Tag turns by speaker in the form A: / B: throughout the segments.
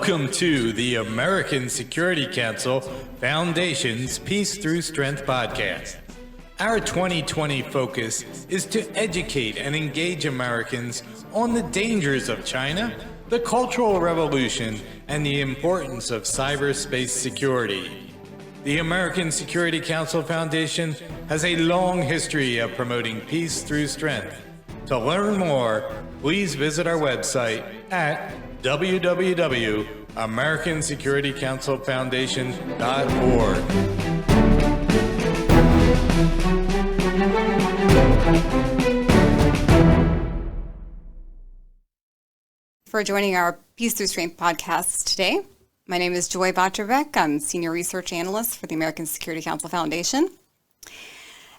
A: Welcome to the American Security Council Foundation's Peace Through Strength podcast. Our 2020 focus is to educate and engage Americans on the dangers of China, the Cultural Revolution, and the importance of cyberspace security. The American Security Council Foundation has a long history of promoting peace through strength. To learn more, please visit our website at www.americansecuritycouncilfoundation.org.
B: For joining our Peace Through Strength podcast today. My name is Joy Votrobek. I'm Senior Research Analyst for the American Security Council Foundation.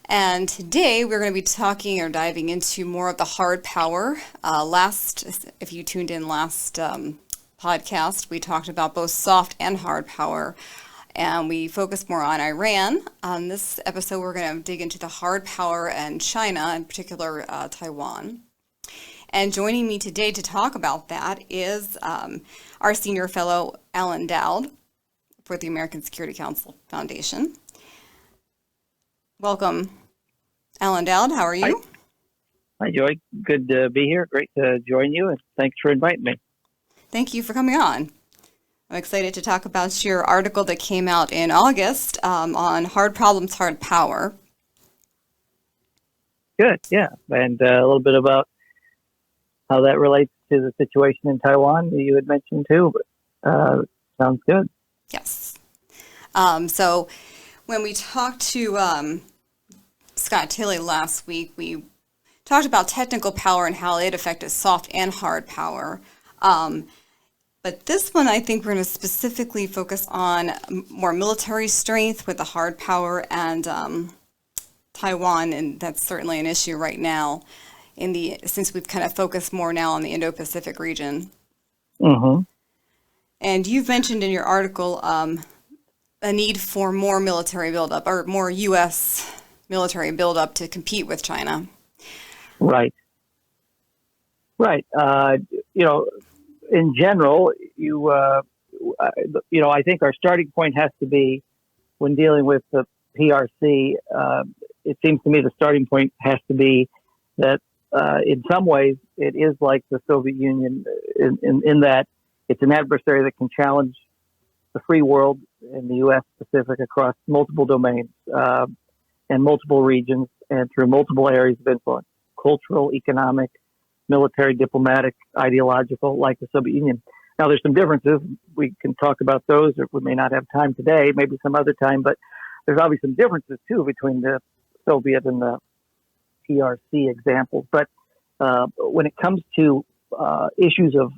B: And today we're going to be talking or diving into more of the hard power. If you tuned in last podcast, we talked about both soft and hard power, and we focused more on Iran. On this episode, we're going to dig into the hard power and China, in particular Taiwan. And joining me today to talk about that is our senior fellow, Alan Dowd, for the American Security Council Foundation. Welcome, Alan Dowd. How are you?
C: Hi, Joy. Good to be here. Great to join you, and thanks for inviting me.
B: Thank you for coming on. I'm excited to talk about your article that came out in August on hard problems, hard power.
C: Good, yeah. And a little bit about how that relates to the situation in Taiwan that you had mentioned too. But sounds good.
B: Yes. So when we talked to Scott Tilley last week, we talked about technical power and how it affected soft and hard power. But this one, I think we're going to specifically focus on more military strength with the hard power and Taiwan, and that's certainly an issue right now since we've kind of focused more now on the Indo-Pacific region.
C: Mm-hmm.
B: And you've mentioned in your article a need for more military buildup or more U.S. military buildup to compete with China.
C: Right. In general, I think our starting point has to be when dealing with the PRC. It seems to me the starting point has to be that in some ways it is like the Soviet Union in that it's an adversary that can challenge the free world and the U.S. Pacific across multiple domains and multiple regions and through multiple areas of influence: cultural, economic, military, diplomatic, ideological, like the Soviet Union. Now, there's some differences. We can talk about those, or we may not have time today, maybe some other time, but there's obviously some differences, too, between the Soviet and the PRC examples. But when it comes to issues of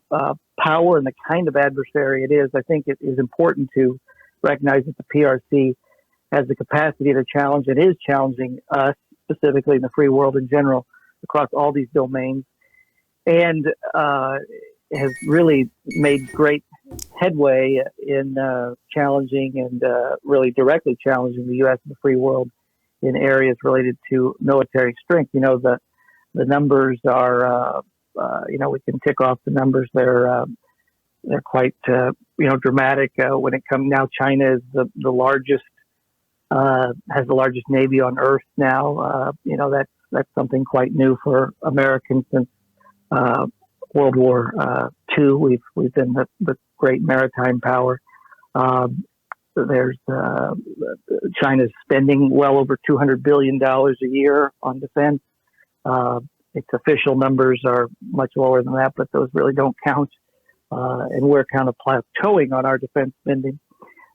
C: power and the kind of adversary it is, I think it is important to recognize that the PRC has the capacity to challenge and is challenging us, specifically in the free world in general, across all these domains, and has really made great headway in challenging and really directly challenging the U.S. and the free world in areas related to military strength. The numbers are, we can tick off the numbers. They're quite, dramatic. When it comes now, China is the largest, has the largest Navy on Earth now. That's something quite new for Americans since World War II. We've been the great maritime power. There's China's spending well over $200 billion a year on defense. Its official numbers are much lower than that, but those really don't count. And we're kind of plateauing on our defense spending.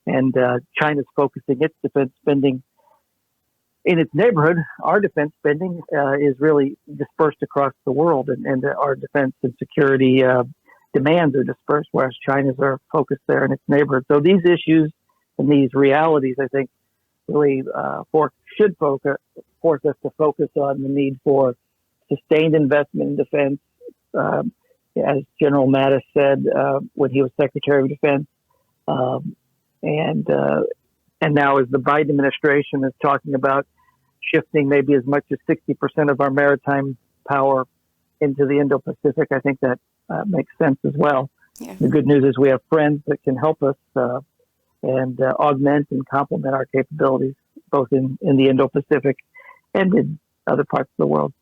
C: And China's focusing its defense spending in its neighborhood. Our defense spending is really dispersed across the world, and our defense and security demands are dispersed, whereas China's are focused there in its neighborhood. So these issues and these realities, I think, really should force us to focus on the need for sustained investment in defense. As General Mattis said when he was Secretary of Defense, and now as the Biden administration is talking about shifting maybe as much as 60% of our maritime power into the Indo-Pacific, I think that makes sense as well.
B: Yeah.
C: The good news is we have friends that can help us and augment and complement our capabilities, both in the Indo-Pacific and in other parts of the world.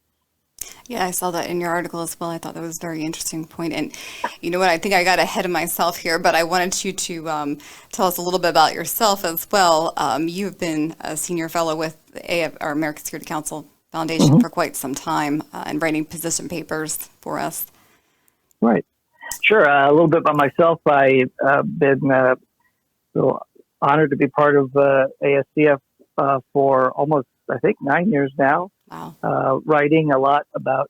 B: Yeah, I saw that in your article as well. I thought that was a very interesting point. And you know what? I think I got ahead of myself here, but I wanted you to tell us a little bit about yourself as well. You've been a senior fellow with the our American Security Council Foundation for quite some time and writing position papers for us.
C: Right. Sure. A little bit about myself. I've been honored to be part of ASCF for almost, I think, 9 years now.
B: Wow.
C: Writing a lot about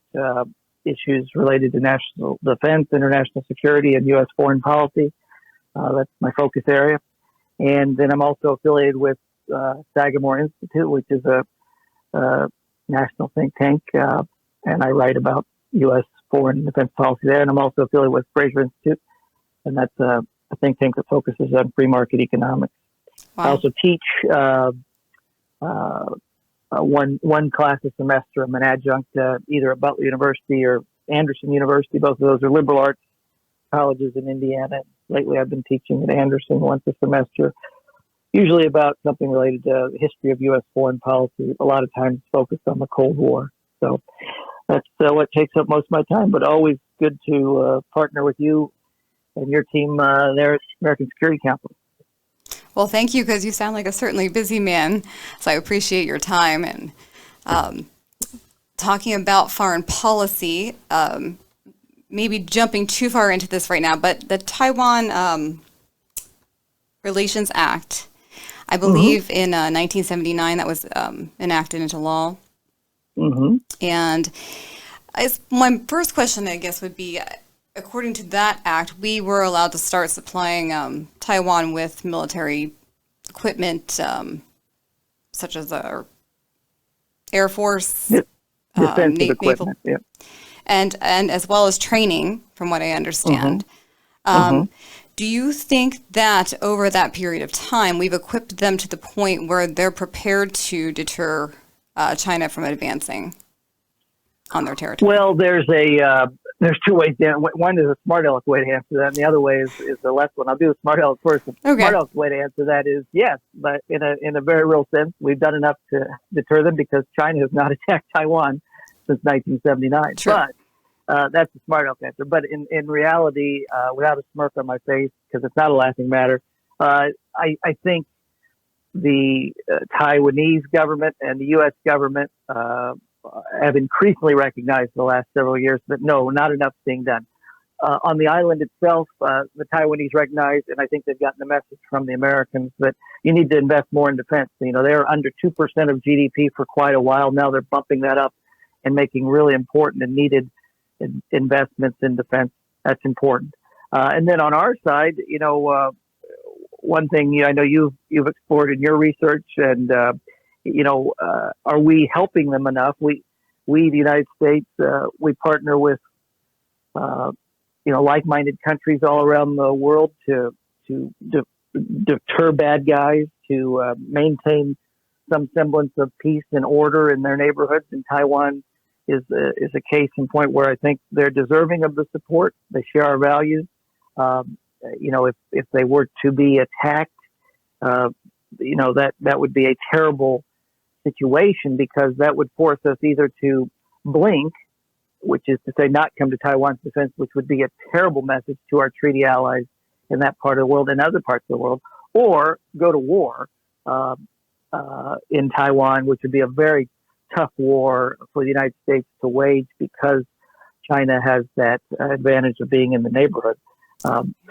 C: issues related to national defense, international security, and U.S. foreign policy. That's my focus area. And then I'm also affiliated with Sagamore Institute, which is a national think tank, and I write about U.S. foreign and defense policy there. And I'm also affiliated with Fraser Institute, and that's a think tank that focuses on free market economics.
B: Wow.
C: I also teach one class a semester. I'm an adjunct either at Butler University or Anderson University. Both of those are liberal arts colleges in Indiana. Lately, I've been teaching at Anderson once a semester, usually about something related to the history of U.S. foreign policy. A lot of times focused on the Cold War. So that's what takes up most of my time, but always good to partner with you and your team there at American Security Council.
B: Well, thank you, because you sound like a certainly busy man, so I appreciate your time. And talking about foreign policy, maybe jumping too far into this right now, but the Taiwan Relations Act, I believe in 1979, that was enacted into law. And my first question, I guess, would be, according to that act, we were allowed to start supplying Taiwan with military equipment, such as our Air Force,
C: defensive equipment,
B: naval, and as well as training, from what I understand. Do you think that over that period of time, we've equipped them to the point where they're prepared to deter China from advancing on their territory?
C: Well, there's two ways. One is a smart aleck way to answer that, and the other way is the left one. I'll do the smart aleck first. The smart aleck way to answer that is yes, but in a very real sense, we've done enough to deter them because China has not attacked Taiwan since 1979.
B: True.
C: But that's the smart aleck answer. But in reality, without a smirk on my face, because it's not a laughing matter, I think the Taiwanese government and the U.S. government have increasingly recognized in the last several years that no, not enough is being done. On the island itself, the Taiwanese recognize, and I think they've gotten the message from the Americans, that you need to invest more in defense. You know, they're under 2% of GDP for quite a while now. They're bumping that up and making really important and needed investments in defense. That's important. And then on our side, you know, one thing I know you've explored in your research, and are we helping them enough? We the United States, we partner with like-minded countries all around the world to deter bad guys, to maintain some semblance of peace and order in their neighborhoods. And Taiwan is a case in point where I think they're deserving of the support. They share our values. If they were to be attacked, that would be a terrible situation, because that would force us either to blink, which is to say not come to Taiwan's defense, which would be a terrible message to our treaty allies in that part of the world and other parts of the world, or go to war in Taiwan, which would be a very tough war for the United States to wage, because China has that advantage of being in the neighborhood.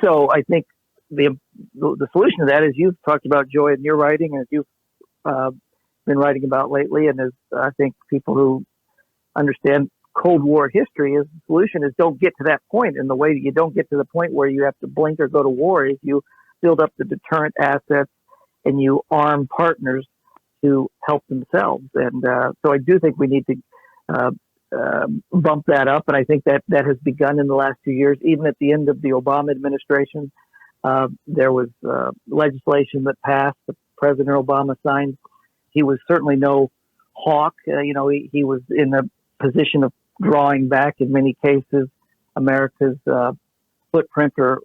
C: So I think the solution to that is, you've talked about, Joy, in your writing, and as you've been writing about lately, and as I think people who understand Cold War history, is the solution is don't get to that point. And the way that you don't get to the point where you have to blink or go to war is you build up the deterrent assets and you arm partners to help themselves. And so I do think we need to bump that up. And I think that has begun in the last 2 years. Even at the end of the Obama administration, there was legislation that passed, that President Obama signed. He was certainly no hawk. He was in a position of drawing back, in many cases, America's footprint or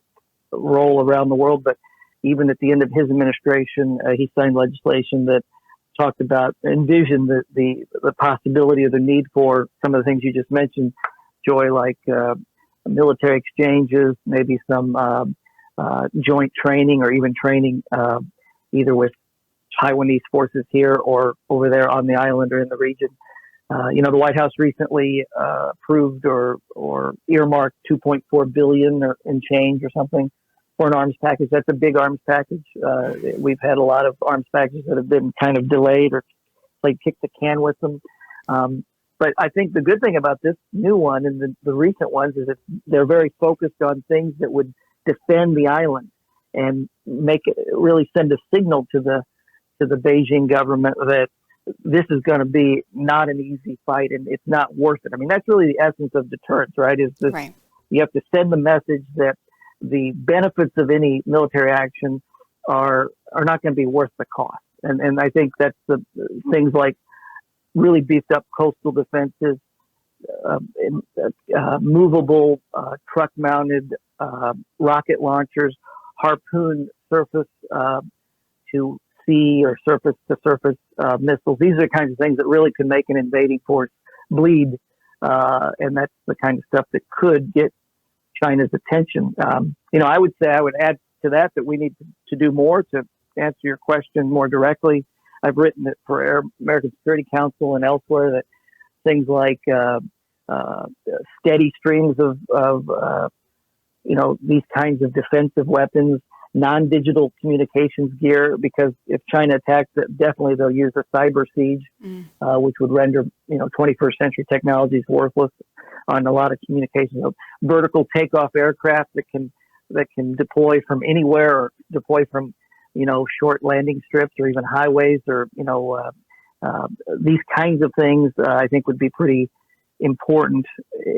C: role around the world. But even at the end of his administration, he signed legislation that talked about, envisioned the possibility or the need for some of the things you just mentioned, Joy, like military exchanges, maybe some joint training or even training either with Taiwanese forces here or over there on the island or in the region. The White House recently approved or earmarked $2.4 billion in change or something for an arms package. That's a big arms package. We've had a lot of arms packages that have been kind of delayed or played kick the can with them. But I think the good thing about this new one and the recent ones is that they're very focused on things that would defend the island and make it really send a signal to the Beijing government that this is going to be not an easy fight and it's not worth it. I mean, that's really the essence of deterrence, right? Is this, right. You have to send the message that the benefits of any military action are not going to be worth the cost. And I think that's the things like really beefed up coastal defenses, movable truck-mounted rocket launchers, harpoon surface to sea or surface to surface missiles. These are the kinds of things that really can make an invading force bleed, and that's the kind of stuff that could get China's attention. I would say, I would add to that we need to do more to answer your question more directly. I've written it for American Security Council and elsewhere that things like steady streams of these kinds of defensive weapons, non-digital communications gear, because if China attacks it, definitely they'll use a cyber siege, which would render 21st century technologies worthless on a lot of communications. Vertical takeoff aircraft that can deploy from anywhere or deploy from short landing strips or even highways or these kinds of things I think would be pretty important,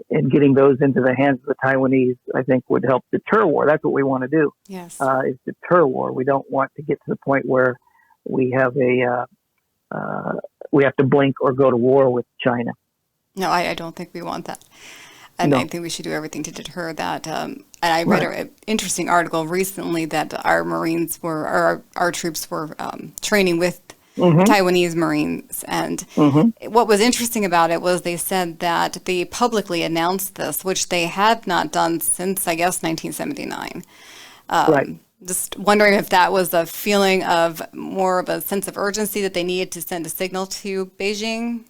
C: in getting those into the hands of the Taiwanese. I think would help deter war. That's what we want to do.
B: Yes,
C: is deter war. We don't want to get to the point where we have we have to blink or go to war with China.
B: No, I don't think we want that. And I think we should do everything to deter that. And I read an interesting article recently that our Marines our troops were training with Taiwanese Marines. And what was interesting about it was they said that they publicly announced this, which they had not done since, I guess, 1979. Just wondering if that was a feeling of more of a sense of urgency that they needed to send a signal to Beijing.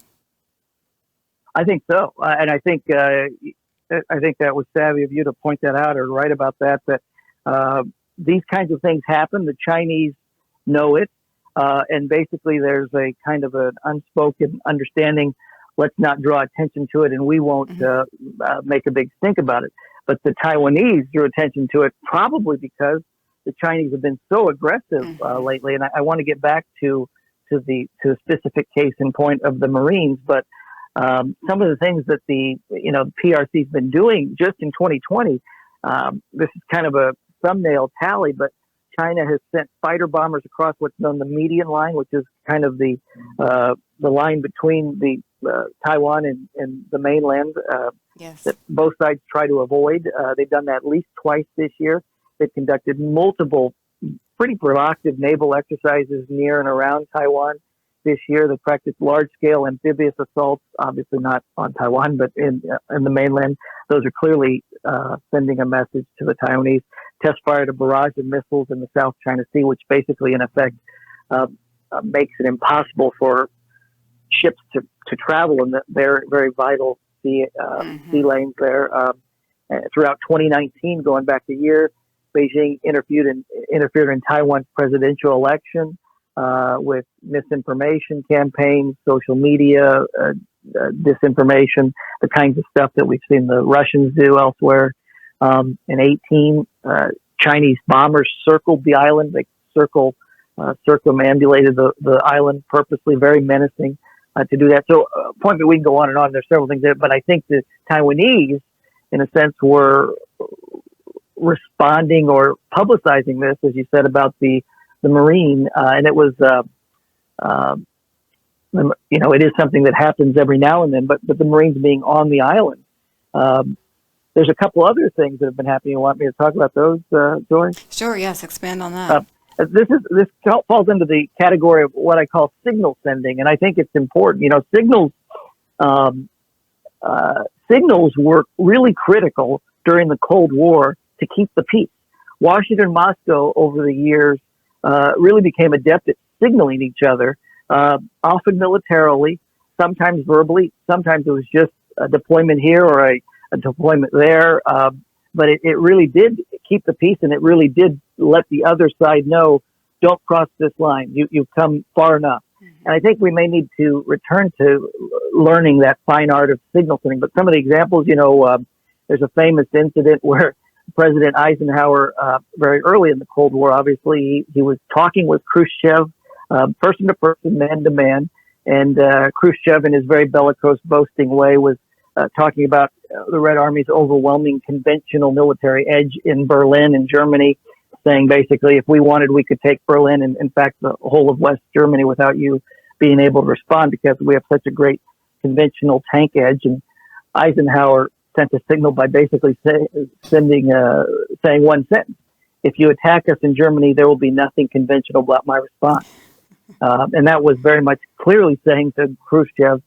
C: I think so, and I think that was savvy of you to point that out or write about that. That these kinds of things happen. The Chinese know it, and basically there's a kind of an unspoken understanding. Let's not draw attention to it, and we won't make a big stink about it. But the Taiwanese drew attention to it probably because the Chinese have been so aggressive lately. And I want to get back to the specific case in point of the Marines, but. Some of the things that the PRC's been doing just in 2020, this is kind of a thumbnail tally, but China has sent fighter bombers across what's known the median line, which is kind of the line between the Taiwan and the mainland that both sides try to avoid. They've done that at least twice this year. They've conducted multiple pretty provocative naval exercises near and around Taiwan. This year, they practiced large-scale amphibious assaults, obviously not on Taiwan, but in the mainland. Those are clearly sending a message to the Taiwanese. Test fired a barrage of missiles in the South China Sea, which basically, in effect, makes it impossible for ships to travel in their very vital sea lanes there. Throughout 2019, going back a year, Beijing interfered in Taiwan's presidential election. With misinformation campaigns, social media, disinformation, the kinds of stuff that we've seen the Russians do elsewhere. In 2018, Chinese bombers circled the island. They circumambulated the island purposely, very menacing to do that. So, point that we can go on and on. There's several things there, but I think the Taiwanese, in a sense, were responding or publicizing this, as you said, about the Marine, and it was, it is something that happens every now and then, but the Marines being on the island, there's a couple other things that have been happening. You want me to talk about those, Joy?
B: Sure, yes, expand on that.
C: This falls into the category of what I call signal sending, and I think it's important. Signals were really critical during the Cold War to keep the peace. Washington and Moscow over the years really became adept at signaling each other, often militarily, sometimes verbally, sometimes it was just a deployment here or a deployment there. But it really did keep the peace, and it really did let the other side know, don't cross this line. You've come far enough. Mm-hmm. And I think we may need to return to learning that fine art of signal sending. But some of the examples, there's a famous incident where President Eisenhower, very early in the Cold War, obviously, he was talking with Khrushchev, person to person, man to man. And Khrushchev, in his very bellicose, boasting way, was talking about the Red Army's overwhelming conventional military edge in Berlin in Germany, saying basically, if we wanted, we could take Berlin and, in fact, the whole of West Germany without you being able to respond because we have such a great conventional tank edge. And Eisenhower sent a signal by basically saying one sentence: if you attack us in Germany, there will be nothing conventional about my response. And that was very much clearly saying to Khrushchev,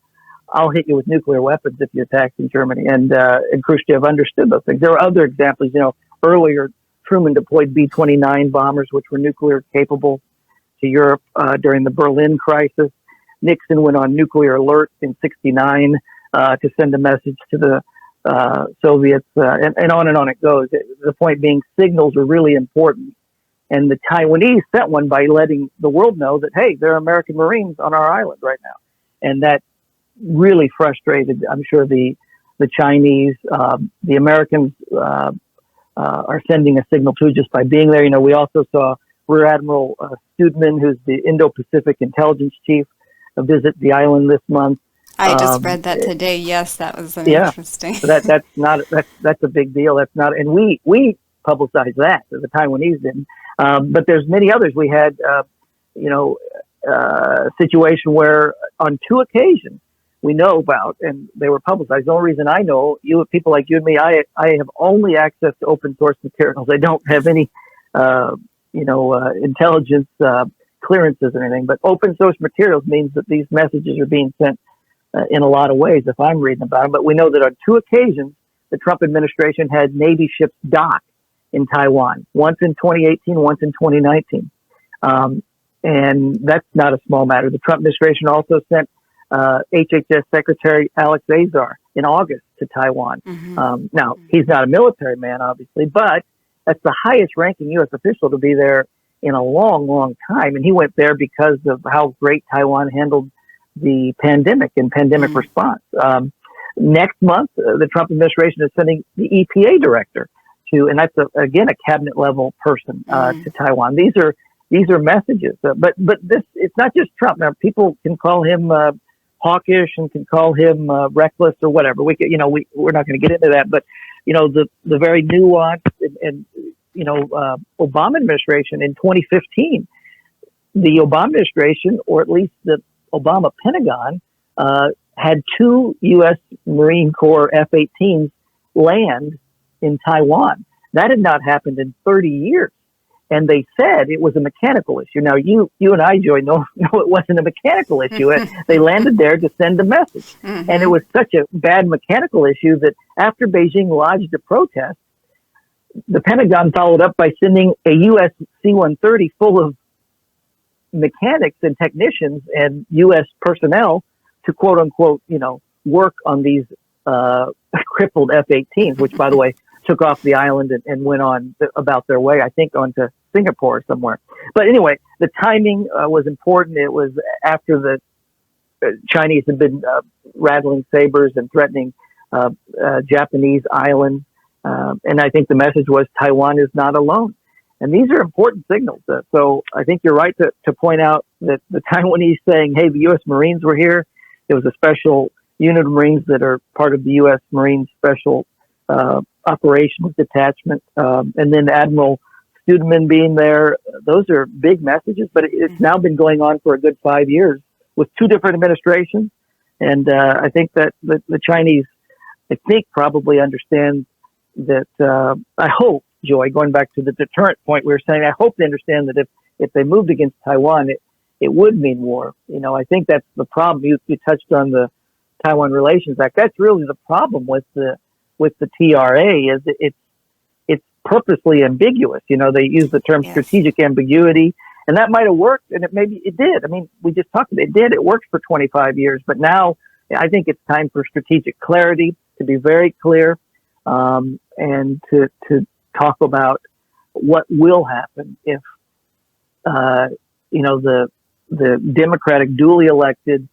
C: I'll hit you with nuclear weapons if you attack in Germany. And Khrushchev understood those things. There were other examples. Earlier, Truman deployed B-29 bombers, which were nuclear capable, to Europe during the Berlin crisis. Nixon went on nuclear alert in '69 to send a message to the Soviets, and on it goes. The point being, signals are really important. And the Taiwanese sent one by letting the world know that, hey, there are American Marines on our island right now. And that really frustrated, I'm sure, the Chinese. The Americans are sending a signal too just by being there. We also saw Rear Admiral Studman, who's the Indo-Pacific Intelligence Chief, visit the island this month.
B: I just read that today. Yes, that was interesting.
C: So that's a big deal. That's not, and we publicized that. The Taiwanese didn't. But there's many others. We had, a situation where on 2 occasions we know about, and they were publicized. The only reason I know, people like you and me, I have only access to open source materials. I don't have any, intelligence clearances or anything. But open source materials means that these messages are being sent in a lot of ways if I'm reading about them. But we know that on 2 occasions, the Trump administration had Navy ships dock in Taiwan, once in 2018, once in 2019. And that's not a small matter. The Trump administration also sent HHS Secretary Alex Azar in August to Taiwan. Mm-hmm. Now, he's not a military man, obviously, but that's the highest ranking U.S. official to be there in a long, long time. And he went there because of how great Taiwan handled the pandemic and pandemic mm-hmm. response. Next month, the Trump administration is sending the EPA director and that's again a cabinet level person mm-hmm. to Taiwan. These are messages, but this, it's not just Trump. Now, people can call him hawkish and can call him reckless or whatever. We're not going to get into that, but the very nuanced and Obama administration in 2015, the Obama administration, or at least the Obama Pentagon, had 2 U.S. Marine Corps F-18s land in Taiwan. That had not happened in 30 years. And they said it was a mechanical issue. Now, you and I, Joy, know it wasn't a mechanical issue. They landed there to send a message. Mm-hmm. And it was such a bad mechanical issue that after Beijing lodged a protest, the Pentagon followed up by sending a U.S. C-130 full of mechanics and technicians and U.S. personnel to, quote unquote, work on these crippled F-18s, which, by the way, took off the island and went on about their way, I think, onto Singapore somewhere. But anyway, the timing was important. It was after the Chinese had been rattling sabers and threatening Japanese island. And I think the message was Taiwan is not alone. And these are important signals. So I think you're right to point out that the Taiwanese saying, hey, the U.S. Marines were here. It was a special unit of Marines that are part of the U.S. Marine Special Operations Detachment. And then Admiral Studman being there. Those are big messages, but it's now been going on for a good 5 years with 2 different administrations. And I think that the Chinese, I think, probably understand I hope, Joy, going back to the deterrent point we were saying, I hope they understand that if they moved against Taiwan, it would mean war. I think that's the problem. You touched on the Taiwan Relations Act. That's really the problem with the TRA is it's purposely ambiguous. They use the term strategic ambiguity, and that might have worked, and it did. I mean, we just talked about it. It did. It worked for 25 years, but now I think it's time for strategic clarity, to be very clear, and to talk about what will happen if the democratic, duly elected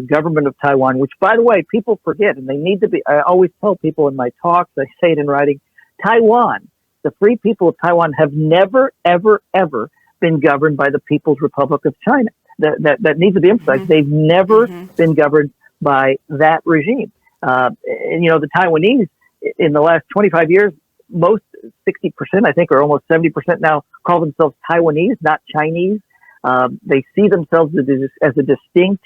C: government of Taiwan, which, by the way, people forget, and they need to be. I always tell people in my talks, I say it in writing, Taiwan, the free people of Taiwan have never, ever, ever been governed by the People's Republic of China. That needs to be emphasized. Mm-hmm. They've never been governed by that regime. And, the Taiwanese in the last 25 years, most 60%, I think, or almost 70% now call themselves Taiwanese, not Chinese. They see themselves as a distinct,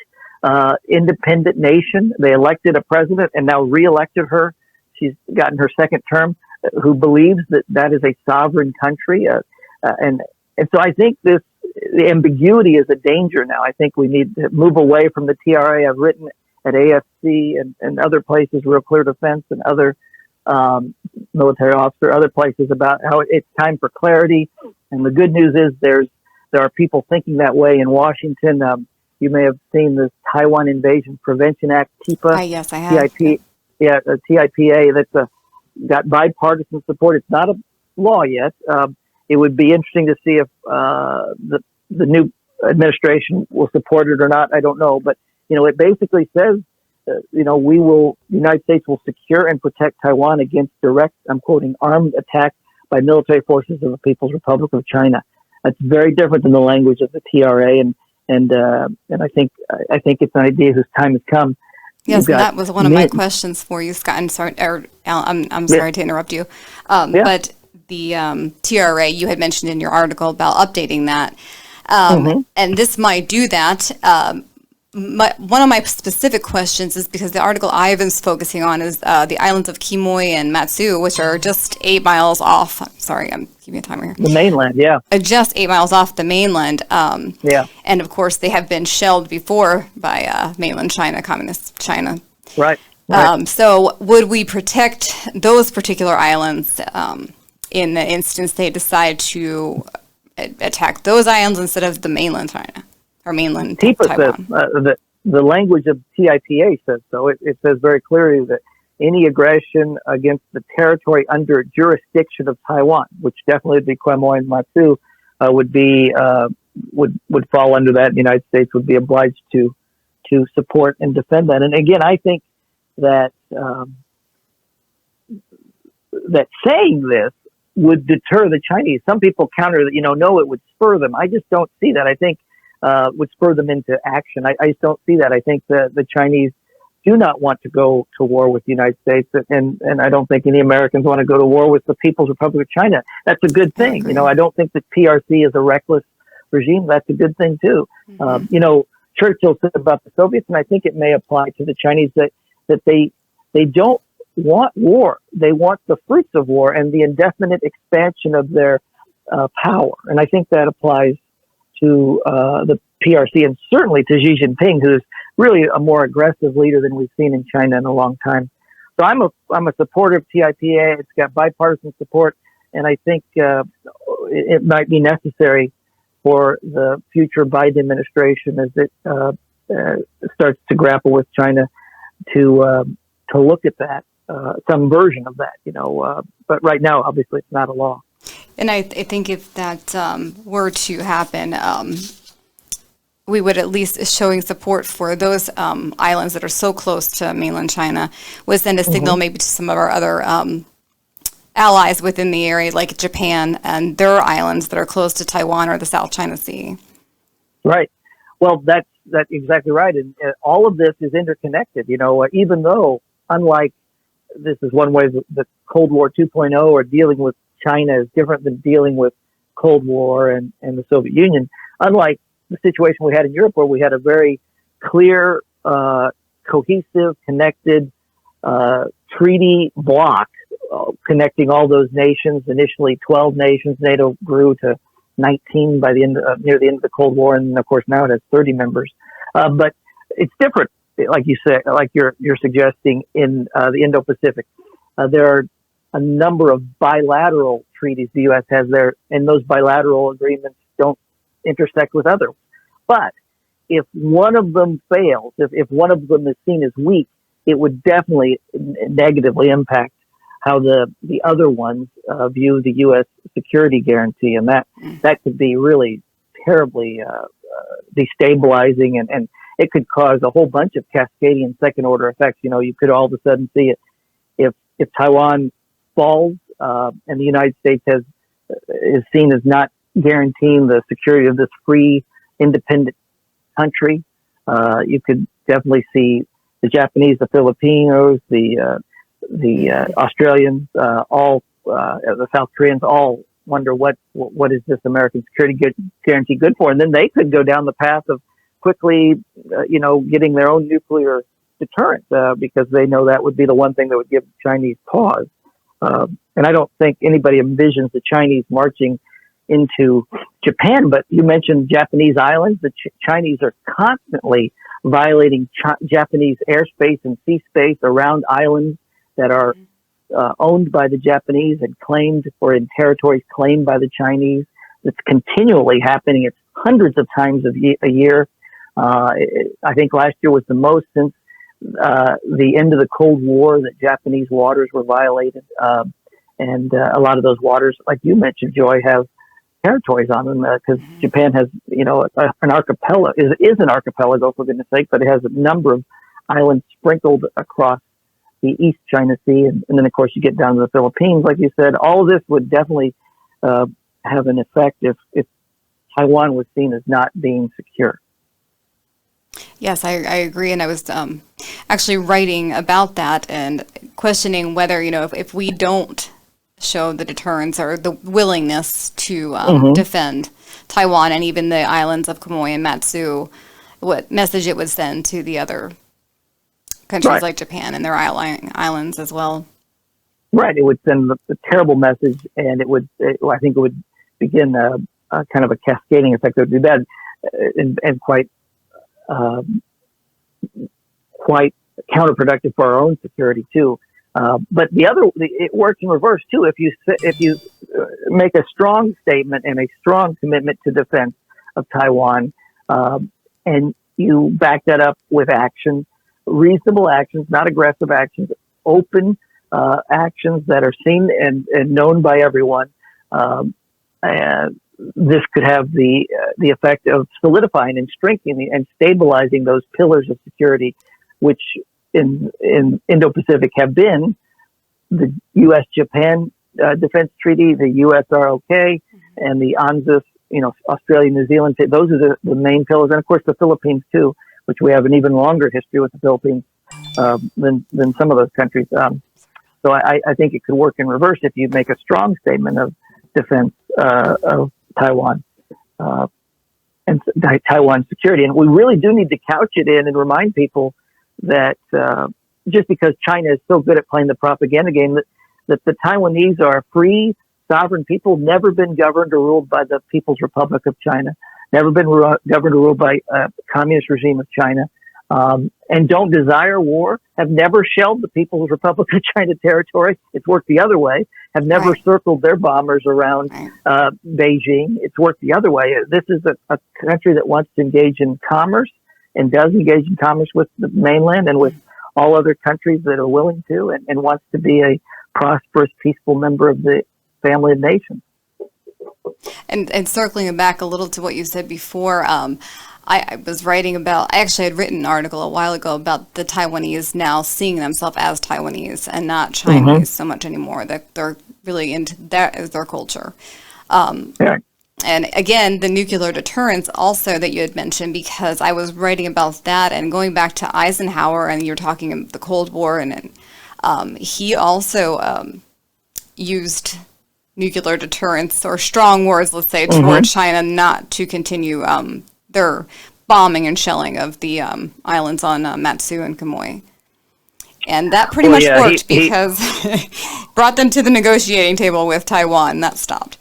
C: independent nation. They elected a president and now reelected her. She's gotten her second term, who believes that is a sovereign country. And so I think the ambiguity is a danger now. I think we need to move away from the TRA. I've written at AFC and other places, Real Clear Defense and other military officer, other places, about how it's time for clarity. And the good news is there are people thinking that way in Washington. You may have seen this Taiwan Invasion Prevention Act, TIPA.
B: Yes, I have.
C: TIPA, that's got bipartisan support. It's not a law yet. It would be interesting to see if the new administration will support it or not. I don't know. But, it basically says, the United States will secure and protect Taiwan against direct, I'm quoting, armed attack by military forces of the People's Republic of China. That's very different than the language of the TRA, and I think it's an idea whose time has come.
B: Yes, and that was one of my questions for you, Scott. I'm sorry, I'm sorry to interrupt you, but the TRA, you had mentioned in your article about updating that, and this might do that. One of my specific questions is because the article I've been focusing on is the islands of Quemoy and Matsu, which are just 8 miles off. Sorry, I'm keeping a timer here.
C: The mainland, yeah.
B: Just 8 miles off the mainland. And of course, they have been shelled before by mainland China, communist China.
C: Right.
B: So would we protect those particular islands in the instance they decide to attack those islands instead of the mainland China? Or mainland Taiwan.
C: Says, the language of TIPA says so. It says very clearly that any aggression against the territory under jurisdiction of Taiwan, which definitely would be Quemoy and Matsu, would fall under that. The United States would be obliged to support and defend that. And again, I think that that saying this would deter the Chinese. Some people counter that, no, it would spur them. I just don't see that. I think would spur them into action. I just don't see that. I think the Chinese do not want to go to war with the United States, and I don't think any Americans want to go to war with the People's Republic of China. That's a good thing. I don't think that PRC is a reckless regime. That's a good thing too. Mm-hmm. Churchill said about the Soviets, and I think it may apply to the Chinese, that they don't want war. They want the fruits of war and the indefinite expansion of their power. And I think that applies to the PRC and certainly to Xi Jinping, who's really a more aggressive leader than we've seen in China in a long time. So I'm a supporter of TIPA. It's got bipartisan support, and I think it might be necessary for the future Biden administration, as it starts to grapple with China, to look at that, some version of that. But right now, obviously, it's not a law.
B: And I think if that were to happen, we would at least showing support for those islands that are so close to mainland China would send a signal maybe to some of our other allies within the area, like Japan and their islands that are close to Taiwan or the South China Sea. Right.
C: Well, that's exactly right. And all of this is interconnected, even though, unlike, this is one way that Cold War 2.0 or dealing with China is different than dealing with Cold War and the Soviet Union. Unlike the situation we had in Europe, where we had a very clear, cohesive, connected treaty bloc connecting all those nations. Initially 12 nations. NATO grew to 19 by the end near the end of the Cold War, and of course now it has 30 members. But it's different, like you say, like you're suggesting in the Indo-Pacific. There are a number of bilateral treaties the U.S. has there, and those bilateral agreements don't intersect with others. But if one of them fails, if one of them is seen as weak, it would definitely negatively impact how the other ones view the U.S. security guarantee, and that could be really terribly destabilizing, and it could cause a whole bunch of cascading second order effects. You could all of a sudden see it if Taiwan falls and the United States is seen as not guaranteeing the security of this free, independent country. You could definitely see the Japanese, the Filipinos, the Australians, all the South Koreans, all wonder what is this American security guarantee good for, and then they could go down the path of quickly, getting their own nuclear deterrent because they know that would be the one thing that would give Chinese pause. And I don't think anybody envisions the Chinese marching into Japan, but you mentioned Japanese islands. The Chinese are constantly violating Japanese airspace and sea space around islands that are owned by the Japanese and claimed, or in territories claimed by the Chinese. It's continually happening. It's hundreds of times a year. I think last year was the most since the end of the Cold War that Japanese waters were violated. And a lot of those waters, like you mentioned, Joy, have territories on them because Japan has, an archipelago, is an archipelago, for goodness sake, but it has a number of islands sprinkled across the East China Sea. And then, of course, you get down to the Philippines, like you said. All of this would definitely have an effect if Taiwan was seen as not being secure.
B: Yes, I agree. And I was actually writing about that and questioning whether, if we don't show the deterrence or the willingness to defend Taiwan and even the islands of Quemoy and Matsu, what message it would send to the other countries like Japan and their islands as well.
C: Right. It would send a terrible message, and I think it would begin a kind of a cascading effect that would be bad and quite counterproductive for our own security too. But it works in reverse too. If you make a strong statement and a strong commitment to defense of Taiwan, and you back that up with action, reasonable actions, not aggressive actions, open actions that are seen and known by everyone, this could have the effect of solidifying and strengthening and stabilizing those pillars of security, which in Indo-Pacific have been the U.S.-Japan Defense Treaty, the U.S.-ROK, and the ANZUS, Australia, New Zealand. Those are the main pillars. And, of course, the Philippines, too, which we have an even longer history with the Philippines than some of those countries. So I think it could work in reverse if you make a strong statement of defense of Taiwan and Taiwan security. And we really do need to couch it in and remind people that just because China is so good at playing the propaganda game, that the Taiwanese are a free, sovereign people, never been governed or ruled by the People's Republic of China, never been governed or ruled by a communist regime of China, and don't desire war, have never shelled the People's Republic of China territory. It's worked the other way, have never circled their bombers around Beijing. It's worked the other way. This is a country that wants to engage in commerce and does engage in commerce with the mainland and with all other countries that are willing to, and wants to be a prosperous, peaceful member of the family of nations.
B: And circling back a little to what you said before, I was writing about, I actually had written an article a while ago about the Taiwanese now seeing themselves as Taiwanese and not Chinese so much anymore, that they're really into that as their culture. And again, the nuclear deterrence also that you had mentioned, because I was writing about that and going back to Eisenhower, and you're talking about the Cold War, and he also used nuclear deterrence, or strong words, let's say, toward China not to continue their bombing and shelling of the islands on Matsu and Quemoy. And that pretty much worked because brought them to the negotiating table with Taiwan, and that stopped.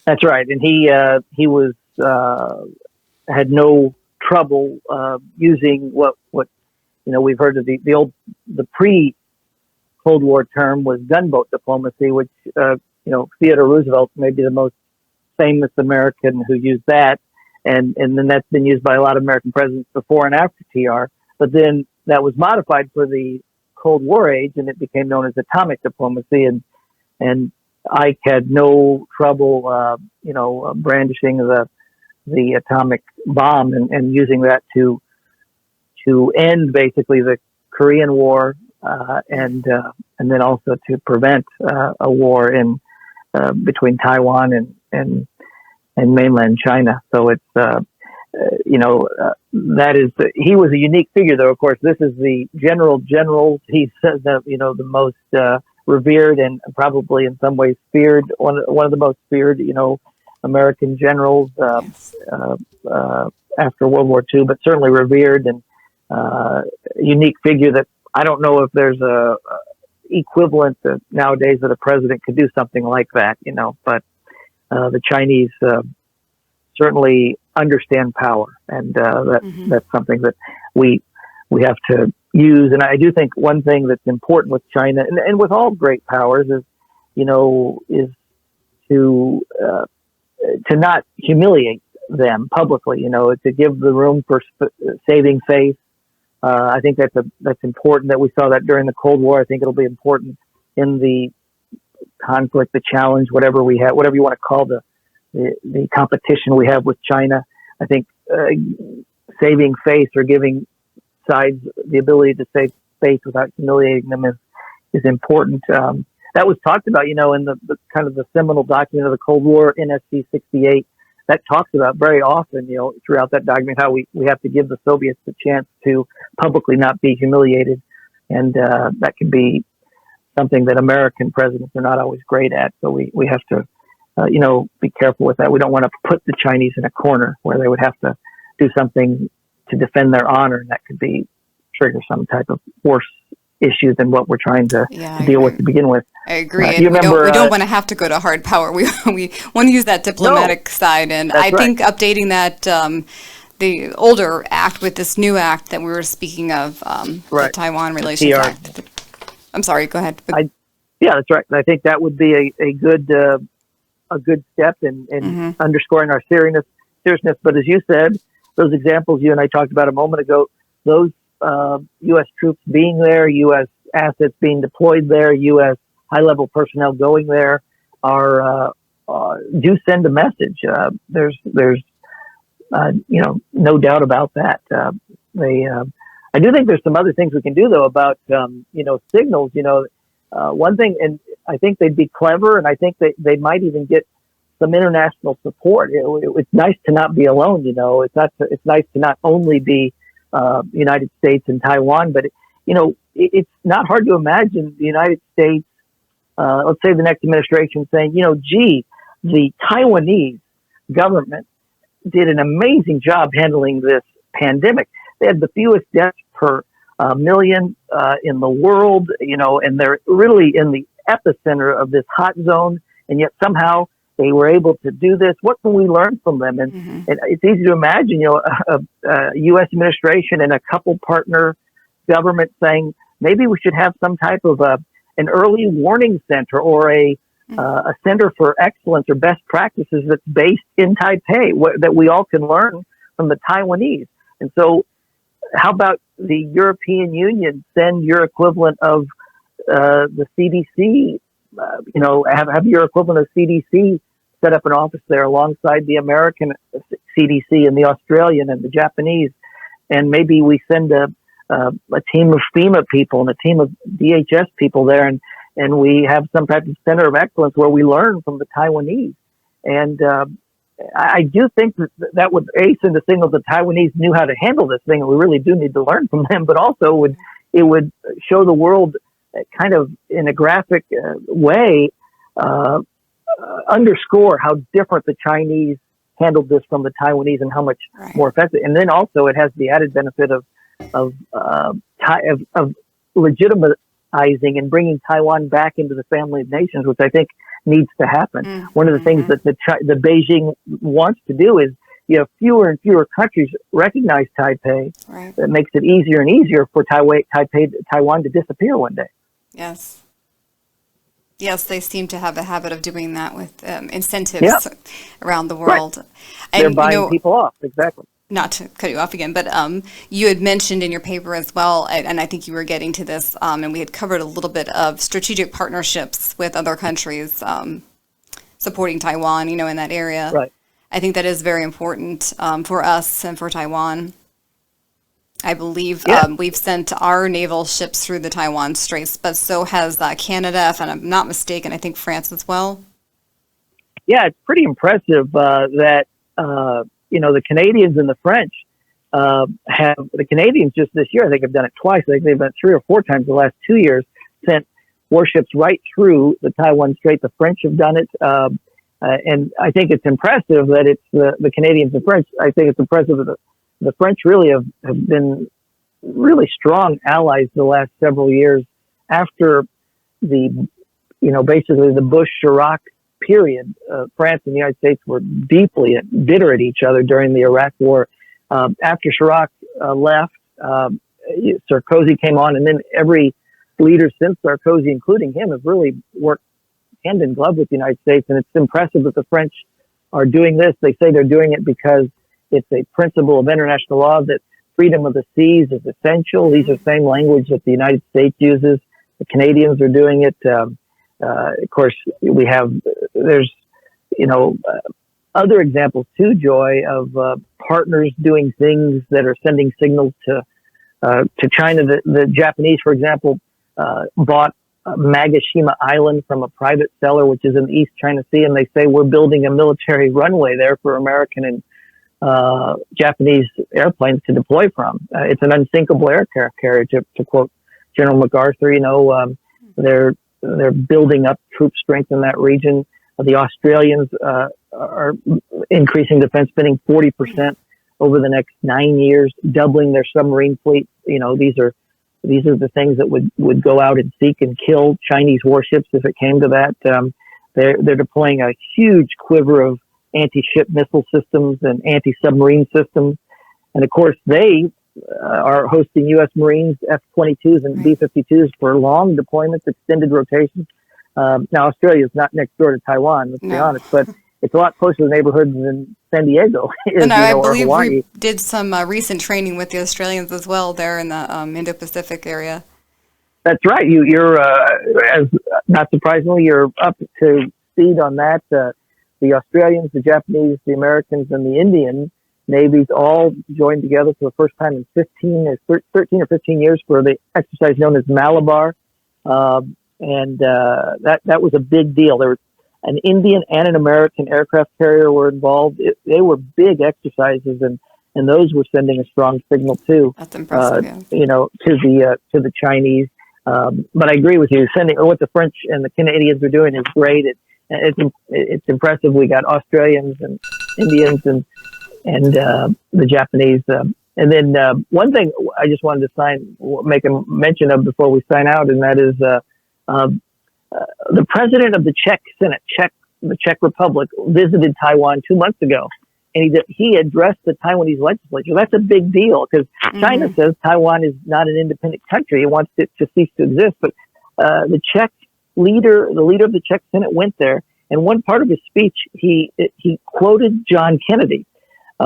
C: That's right. And he was had no trouble using what we've heard of the pre-Cold War term was gunboat diplomacy, which Theodore Roosevelt may be the most famous American who used that, and then that's been used by a lot of American presidents before and after TR. But then that was modified for the Cold War age, and it became known as atomic diplomacy. And Ike had no trouble, brandishing the atomic bomb and using that to end basically the Korean War, and then also to prevent a war in between Taiwan and mainland China. So it's that is he was a unique figure, though. Of course, this is the general. He's the most revered and probably in some ways feared, one of the most feared, American generals after World War II, but certainly revered and unique figure that I don't know if there's a equivalent nowadays that a president could do something like that, but the Chinese certainly understand power, and that's something that we have to use. And I do think one thing that's important with China and with all great powers is to not humiliate them publicly, to give the room for saving face. I think that's important. That we saw that during the Cold War. I think it'll be important in the conflict, the challenge, whatever we have, whatever you want to call the competition we have with China. I think saving face or giving sides the ability to save face without humiliating them is important. That was talked about, in the kind of the seminal document of the Cold War, NSC 68. That talks about very often, throughout that document, how we have to give the Soviets the chance to publicly not be humiliated. And that can be something that American presidents are not always great at. So we have to, be careful with that. We don't want to put the Chinese in a corner where they would have to do something to defend their honor, and that could trigger some type of worse issue than what we're trying to deal with to begin with.
B: I agree. And we don't want to have to go to hard power. We want to use that diplomatic side. And I think updating that, the older act with this new act that we were speaking of, the Taiwan Relations Act. I'm sorry, go ahead.
C: That's right. I think that would be a good step in underscoring our seriousness. But as you said, those examples you and I talked about a moment ago, those U.S. troops being there, U.S. assets being deployed there, U.S. high-level personnel going there do send a message. There's no doubt about that. I do think there's some other things we can do though about signals. One thing, and I think they'd be clever, and I think they might even get some international support. It's nice to not be alone. It's nice to not only be United States and Taiwan, but it's not hard to imagine the United States, let's say the next administration saying, the Taiwanese government did an amazing job handling this pandemic. They had the fewest deaths per million in the world, and they're really in the epicenter of this hot zone, and yet somehow they were able to do this. What can we learn from them? And it's easy to imagine, a U.S. administration and a couple partner governments saying maybe we should have some type of an early warning center or a center for excellence or best practices that's based in Taipei, that we all can learn from the Taiwanese. And so how about the European Union send your equivalent of the CDC, have your equivalent of CDC set up an office there alongside the American CDC and the Australian and the Japanese. And maybe we send a team of FEMA people and a team of DHS people there, and we have some type of center of excellence where we learn from the Taiwanese. And I do think that would send a signal that Taiwanese knew how to handle this thing, and we really do need to learn from them, but also it would show the world kind of in a graphic way, underscore how different the Chinese handled this from the Taiwanese and how much more effective. And then also it has the added benefit of legitimizing and bringing Taiwan back into the family of nations, which I think needs to happen. One of the things that the Beijing wants to do is, fewer and fewer countries recognize Taipei.
B: Right.
C: That makes it easier and easier for Taiwan to disappear one day.
B: Yes. Yes, they seem to have a habit of doing that with incentives around the world.
C: Right.
B: And,
C: they're buying people off, exactly.
B: Not to cut you off again, but you had mentioned in your paper as well, and I think you were getting to this, and we had covered a little bit of strategic partnerships with other countries supporting Taiwan, in that area.
C: Right.
B: I think that is very important for us and for Taiwan. I believe we've sent our naval ships through the Taiwan Straits, but so has Canada, if I'm not mistaken, I think France as well.
C: Yeah, it's pretty impressive that, the Canadians and the French the Canadians just this year, I think have done it twice. I think they've done it 3 or 4 times the last 2 years, sent warships right through the Taiwan Strait. The French have done it. And I think it's impressive that it's the Canadians and French. I think it's impressive that the French really have been really strong allies the last several years after basically the Bush-Chirac period. France and the United States were deeply bitter at each other during the Iraq War. After Chirac left, Sarkozy came on, and then every leader since Sarkozy, including him, have really worked hand in glove with the United States. And it's impressive that the French are doing this. They say they're doing it because it's a principle of international law that freedom of the seas is essential. These are the same language that the United States uses. The Canadians are doing it. Of course, there's other examples too, Joy, of partners doing things that are sending signals to China. The Japanese, for example, bought Magashima Island from a private seller, which is in the East China Sea, and they say we're building a military runway there for American and Japanese airplanes to deploy from. It's an unsinkable aircraft carrier, to quote General MacArthur. They're building up troop strength in that region. The Australians are increasing defense spending 40% over the next 9 years, doubling their submarine fleet. These are the things that would go out and seek and kill Chinese warships if it came to that. They're deploying a huge quiver of anti-ship missile systems and anti-submarine systems. And of course, they are hosting U.S. Marines, F-22s and B-52s for long deployments, extended rotations. Now, Australia is not next door to Taiwan, let's be honest, but it's a lot closer to the neighborhood than San Diego is,
B: I
C: or
B: believe
C: Hawaii.
B: we did some recent training with the Australians as well there in the Indo-Pacific area.
C: That's right. You're as not surprisingly, you're up to speed on that. The Australians, the Japanese, the Americans, and the Indian navies all joined together for the first time in 13 or 15 years for the exercise known as Malabar. And that was a big deal. There was an Indian and an American aircraft carrier were involved. They were big exercises, and those were sending a strong signal too.
B: That's impressive.
C: To the Chinese. But I agree with you. What the French and the Canadians are doing is great. It's impressive. We got Australians and Indians and the Japanese. And then one thing I just wanted to make a mention of before we sign out, and that is the president of the Czech Senate, the Czech Republic, visited Taiwan 2 months ago, and he addressed the Taiwanese legislature. That's a big deal because China says Taiwan is not an independent country. It wants it to cease to exist. But the leader of the Czech Senate went there, and one part of his speech, he quoted John Kennedy.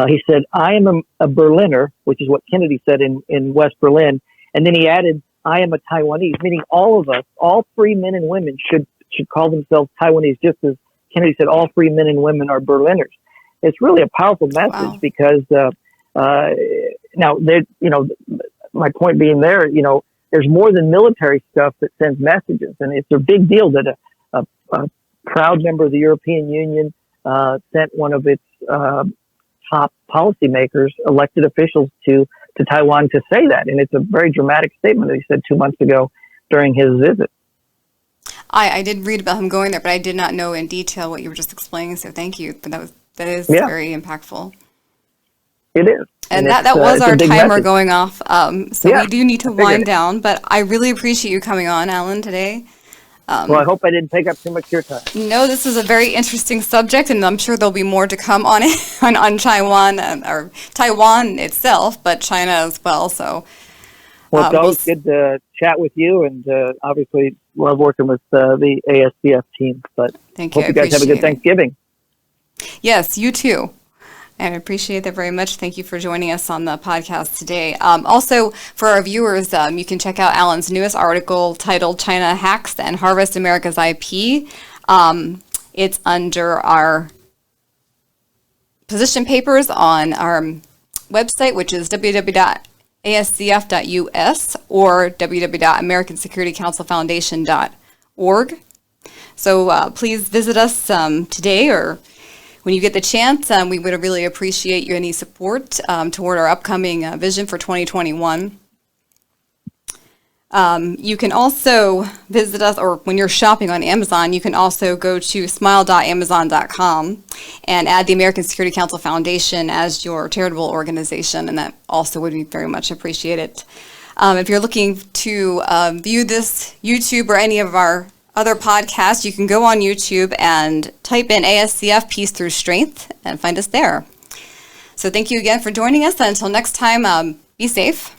C: He said, "I am a Berliner," which is what Kennedy said in West Berlin. And then he added, "I am a Taiwanese," meaning all of us, all free men and women should call themselves Taiwanese, just as Kennedy said, all free men and women are Berliners. It's really a powerful message because now, my point being there's more than military stuff that sends messages. And it's a big deal that a proud member of the European Union sent one of its top policymakers, elected officials to Taiwan to say that. And it's a very dramatic statement that he said 2 months ago during his visit.
B: I did read about him going there, but I did not know in detail what you were just explaining. So thank you. But that is very impactful.
C: It is.
B: And
C: it's,
B: that was
C: it's a
B: our
C: big
B: timer
C: message.
B: going off. So
C: Yeah,
B: we do need to
C: I figured
B: wind
C: it.
B: down, but I really appreciate you coming on, Alan, today.
C: Well, I hope I didn't take up too much of your time.
B: No, this is a very interesting subject, and I'm sure there'll be more to come on it, on Taiwan, or Taiwan itself, but China as well. So,
C: Well, it's always good to chat with you, and obviously love working with the ASCF team. But
B: thank you.
C: hope you guys have a good Thanksgiving.
B: Yes, you too. And I appreciate that very much. Thank you for joining us on the podcast today. Also, for our viewers, you can check out Alan's newest article titled China Hacks and Harvest America's IP. It's under our position papers on our website, which is www.ascf.us or www.americansecuritycouncilfoundation.org. So please visit us today or when you get the chance. We would really appreciate any support toward our upcoming vision for 2021. You can also visit us, or when you're shopping on Amazon, you can also go to smile.amazon.com and add the American Security Council Foundation as your charitable organization, and that also would be very much appreciated. If you're looking to view this YouTube or any of our other podcasts, you can go on YouTube and type in ASCF Peace Through Strength and find us there. So thank you again for joining us. Until next time, be safe.